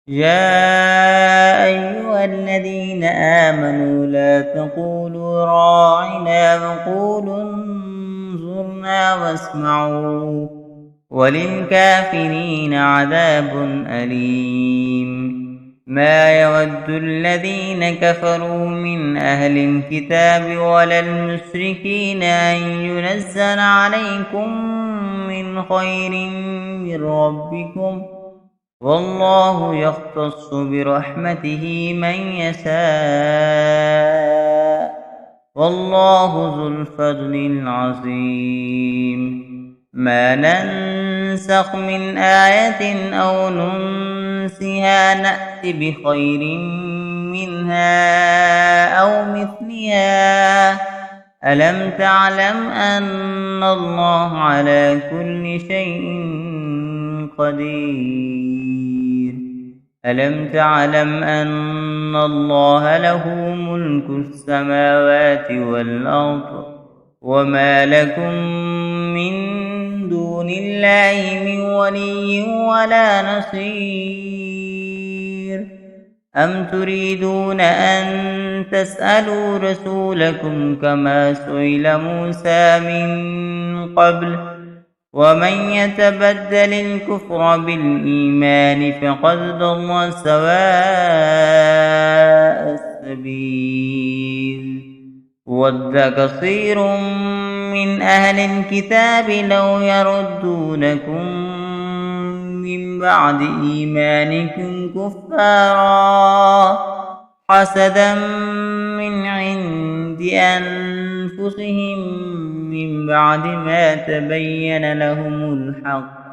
يا أيها الذين آمنوا لا تقولوا راعنا وقولوا انظرنا واسمعوا وللكافرين عذاب أليم. ما يود الذين كفروا من أهل الكتاب ولا المشركين أن ينزل عليكم من خير من ربكم، والله يختص برحمته من يشاء، والله ذو الفضل العظيم. ما ننسخ من آية أو ننسها نأت بخير منها أو مثلها. ألم تعلم أن الله على كل شيء قدير؟ ألم تعلم أن الله له ملك السماوات والأرض وما لكم من دون الله من ولي ولا نصير؟ أم تريدون أن تسألوا رسولكم كما سئل موسى من قبل؟ ومن يتبدل الكفر بالإيمان فقد ضل سواء السبيل. ود كثير من أهل الكتاب لو يردونكم من بعد إيمانكم كفارا حسدا من عند أنفسهم من بعد ما تبين لهم الحق،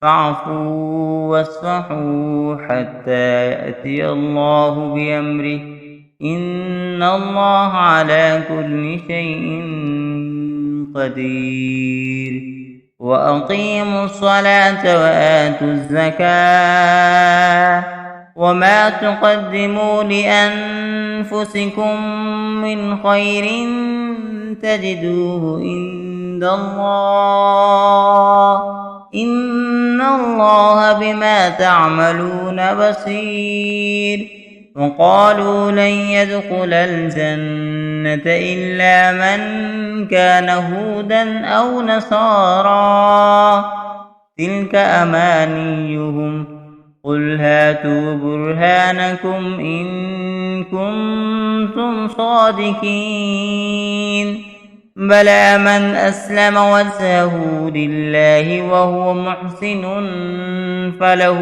فاعفوا واصفحوا حتى يأتي الله بأمره، إن الله على كل شيء قدير. وأقيموا الصلاة وآتوا الزكاة وما تقدموا لأنفسكم من خير تجدوه عند الله، إن الله بما تعملون بصير. وقالوا لن يدخل الجنة إلا من كان هودا أو نصارى، تلك أمانيهم، قل هاتوا برهانكم إن كنتم صادقين. بلى من أسلم وجهه لله وهو محسن فله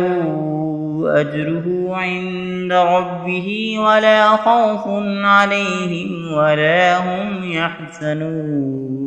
أجره عند ربه ولا خوف عليهم ولا هم يحزنون.